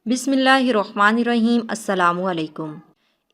بسم اللہ الرحمن الرحیم۔ السلام علیکم۔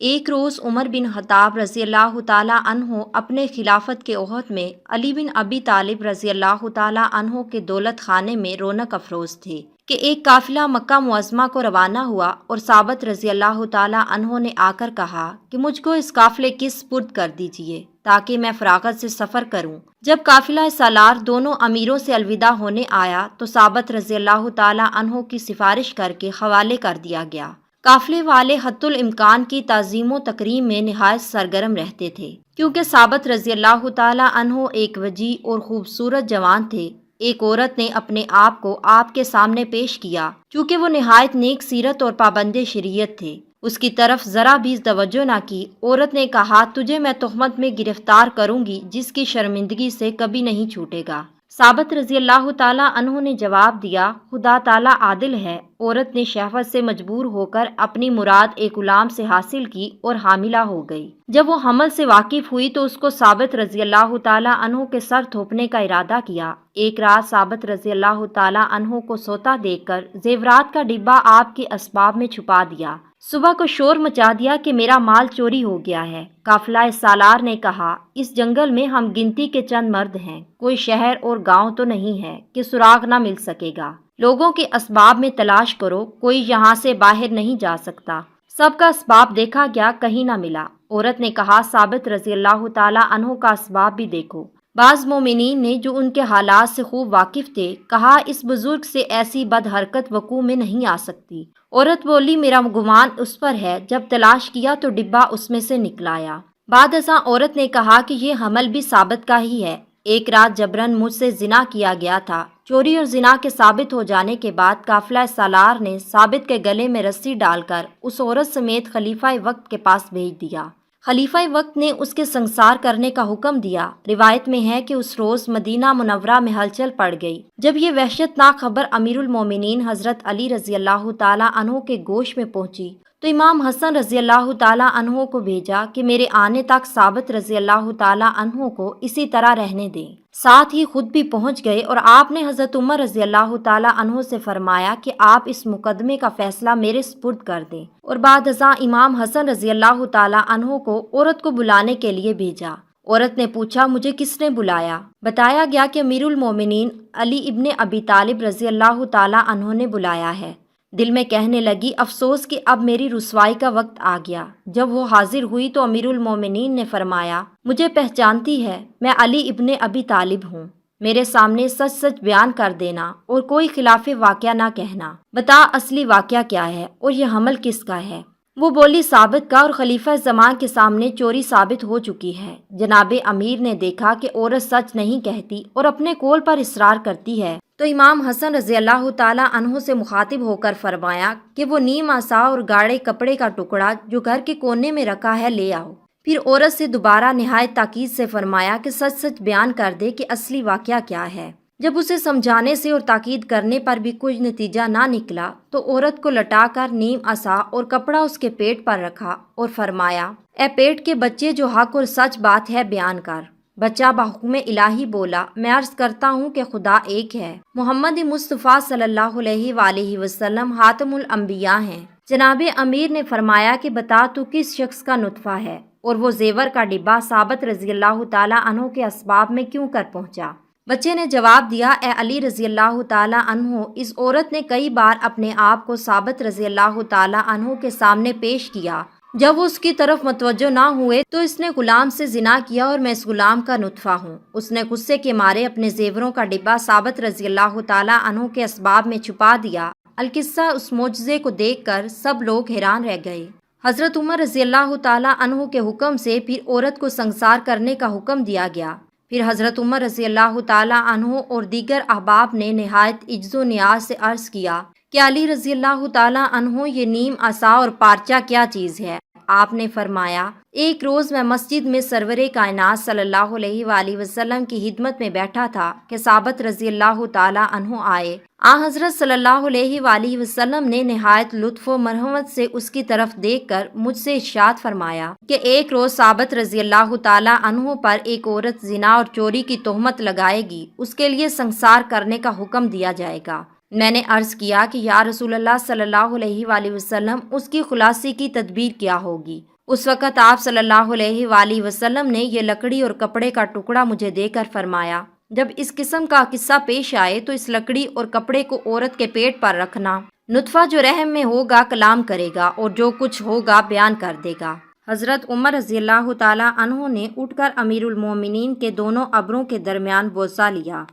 ایک روز عمر بن خطاب رضی اللہ تعالیٰ عنہ اپنے خلافت کے عہد میں علی بن ابی طالب رضی اللہ تعالیٰ عنہ کے دولت خانے میں رونق افروز تھے کہ ایک قافلہ مکہ معظمہ کو روانہ ہوا اور ثابت رضی اللہ تعالیٰ عنہ نے آ کر کہا کہ مجھ کو اس قافلے کی سپرد کر دیجیے تاکہ میں فراغت سے سفر کروں۔ جب قافلہ سالار دونوں امیروں سے الوداع ہونے آیا تو ثابت رضی اللہ تعالیٰ عنہ کی سفارش کر کے حوالے کر دیا گیا۔ قافلے والے حتی الامکان کی تعظیم و تکریم میں نہایت سرگرم رہتے تھے، کیونکہ ثابت رضی اللہ تعالیٰ عنہ ایک وجیح اور خوبصورت جوان تھے۔ ایک عورت نے اپنے آپ کو آپ کے سامنے پیش کیا، چونکہ وہ نہایت نیک سیرت اور پابند شریعت تھے۔ اس کی طرف ذرا بھی توجہ نہ کی۔ عورت نے کہا، تجھے میں تہمت میں گرفتار کروں گی جس کی شرمندگی سے کبھی نہیں چھوٹے گا۔ ثابت رضی اللہ تعالیٰ عنہ نے جواب دیا، خدا تعالیٰ عادل ہے۔ عورت نے شہوت سے مجبور ہو کر اپنی مراد ایک غلام سے حاصل کی اور حاملہ ہو گئی۔ جب وہ حمل سے واقف ہوئی تو اس کو ثابت رضی اللہ تعالیٰ عنہ کے سر تھوپنے کا ارادہ کیا۔ ایک رات ثابت رضی اللہ تعالیٰ عنہ کو سوتا دیکھ کر زیورات کا ڈبہ آپ کے اسباب میں چھپا دیا۔ صبح کو شور مچا دیا کہ میرا مال چوری ہو گیا ہے۔ قافلہ سالار نے کہا، اس جنگل میں ہم گنتی کے چند مرد ہیں، کوئی شہر اور گاؤں تو نہیں ہے کہ سراغ نہ مل سکے گا۔ لوگوں کے اسباب میں تلاش کرو، کوئی یہاں سے باہر نہیں جا سکتا۔ سب کا اسباب دیکھا گیا، کہیں نہ ملا۔ عورت نے کہا، ثابت رضی اللہ تعالیٰ عنہ کا اسباب بھی دیکھو۔ بعض مومنین نے جو ان کے حالات سے خوب واقف تھے کہا، اس بزرگ سے ایسی بد حرکت وقوع میں نہیں آ سکتی۔ عورت بولی، میرا گمان اس پر ہے۔ جب تلاش کیا تو ڈبہ اس میں سے نکل آیا۔ بعد ازاں عورت نے کہا کہ یہ حمل بھی ثابت کا ہی ہے۔ ایک رات جبرن مجھ سے زنا کیا گیا تھا۔ چوری اور زنا کے ثابت ہو جانے کے بعد قافلہ سالار نے ثابت کے گلے میں رسی ڈال کر اس عورت سمیت خلیفہ وقت کے پاس بھیج دیا۔ خلیفہ وقت نے اس کے سنسار کرنے کا حکم دیا۔ روایت میں ہے کہ اس روز مدینہ منورہ میں ہلچل پڑ گئی۔ جب یہ وحشتناک خبر امیر المومنین حضرت علی رضی اللہ تعالیٰ عنہ کے گوش میں پہنچی تو امام حسن رضی اللہ تعالیٰ عنہ کو بھیجا کہ میرے آنے تک ثابت رضی اللہ تعالیٰ عنہ کو اسی طرح رہنے دیں۔ ساتھ ہی خود بھی پہنچ گئے اور آپ نے حضرت عمر رضی اللہ تعالیٰ عنہ سے فرمایا کہ آپ اس مقدمے کا فیصلہ میرے سپرد کر دیں، اور بعد ازاں امام حسن رضی اللہ تعالیٰ عنہ کو عورت کو بلانے کے لیے بھیجا۔ عورت نے پوچھا، مجھے کس نے بلایا؟ بتایا گیا کہ امیر المومنین علی ابن ابی طالب رضی اللہ تعالیٰ عنہ نے بلایا ہے۔ دل میں کہنے لگی، افسوس کہ اب میری رسوائی کا وقت آ گیا۔ جب وہ حاضر ہوئی تو امیر المومنین نے فرمایا، مجھے پہچانتی ہے، میں علی ابن ابی طالب ہوں۔ میرے سامنے سچ سچ بیان کر دینا اور کوئی خلاف واقعہ نہ کہنا۔ بتا اصلی واقعہ کیا ہے اور یہ حمل کس کا ہے؟ وہ بولی، ثابت کا، اور خلیفہ زمان کے سامنے چوری ثابت ہو چکی ہے۔ جناب امیر نے دیکھا کہ عورت سچ نہیں کہتی اور اپنے قول پر اصرار کرتی ہے تو امام حسن رضی اللہ تعالیٰ عنہ سے مخاطب ہو کر فرمایا کہ وہ نیم عصا اور گاڑے کپڑے کا ٹکڑا جو گھر کے کونے میں رکھا ہے لے آؤ۔ پھر عورت سے دوبارہ نہایت تاکید سے فرمایا کہ سچ سچ بیان کر دے کہ اصلی واقعہ کیا ہے۔ جب اسے سمجھانے سے اور تاکید کرنے پر بھی کچھ نتیجہ نہ نکلا تو عورت کو لٹا کر نیم عصا اور کپڑا اس کے پیٹ پر رکھا اور فرمایا، اے پیٹ کے بچے، جو حق اور سچ بات ہے بیان کر۔ بچہ بحکم الہی بولا، میں عرض کرتا ہوں کہ خدا ایک ہے، محمد مصطفیٰ صلی اللہ علیہ وآلہ وسلم خاتم الانبیاء ہیں۔ جناب امیر نے فرمایا کہ بتا تو کس شخص کا نطفہ ہے اور وہ زیور کا ڈبہ ثابت رضی اللہ تعالیٰ عنہ کے اسباب میں کیوں کر پہنچا؟ بچے نے جواب دیا، اے علی رضی اللہ تعالیٰ عنہ، اس عورت نے کئی بار اپنے آپ کو ثابت رضی اللہ تعالیٰ عنہ کے سامنے پیش کیا۔ جب وہ اس کی طرف متوجہ نہ ہوئے تو اس نے غلام سے زنا کیا اور میں اس غلام کا نطفہ ہوں۔ اس نے غصے کے مارے اپنے زیوروں کا ڈبہ ثابت رضی اللہ تعالیٰ عنہ کے اسباب میں چھپا دیا۔ القصہ، اس معجزے کو دیکھ کر سب لوگ حیران رہ گئے۔ حضرت عمر رضی اللہ تعالیٰ عنہ کے حکم سے پھر عورت کو سنسار کرنے کا حکم دیا گیا۔ پھر حضرت عمر رضی اللہ تعالیٰ عنہ اور دیگر احباب نے نہایت عجز و نیاز سے عرض کیا کہ علی رضی اللہ تعالیٰ عنہ، یہ نیم عصا اور پارچہ کیا چیز ہے؟ آپ نے فرمایا، ایک روز میں مسجد میں سرور کائنات صلی اللہ علیہ وآلہ وسلم کی خدمت میں بیٹھا تھا کہ ثابت رضی اللہ تعالیٰ عنہ آئے۔ حضرت صلی اللہ علیہ وآلہ وسلم نے نہایت لطف و مرحمت سے اس کی طرف دیکھ کر مجھ سے ارشاد فرمایا کہ ایک روز ثابت رضی اللہ تعالیٰ عنہ پر ایک عورت زنا اور چوری کی تہمت لگائے گی، اس کے لیے سنسار کرنے کا حکم دیا جائے گا۔ میں نے عرض کیا کہ یا رسول اللہ صلی اللہ علیہ وآلہ وسلم، اس کی خلاصی کی تدبیر کیا ہوگی؟ اس وقت آپ صلی اللہ علیہ وآلہ وسلم نے یہ لکڑی اور کپڑے کا ٹکڑا مجھے دے کر فرمایا، جب اس قسم کا قصہ پیش آئے تو اس لکڑی اور کپڑے کو عورت کے پیٹ پر رکھنا، نطفہ جو رحم میں ہوگا کلام کرے گا اور جو کچھ ہوگا بیان کر دے گا۔ حضرت عمر رضی اللہ تعالیٰ عنہ نے اٹھ کر امیر المومنین کے دونوں ابروں کے درمیان بوسہ لیا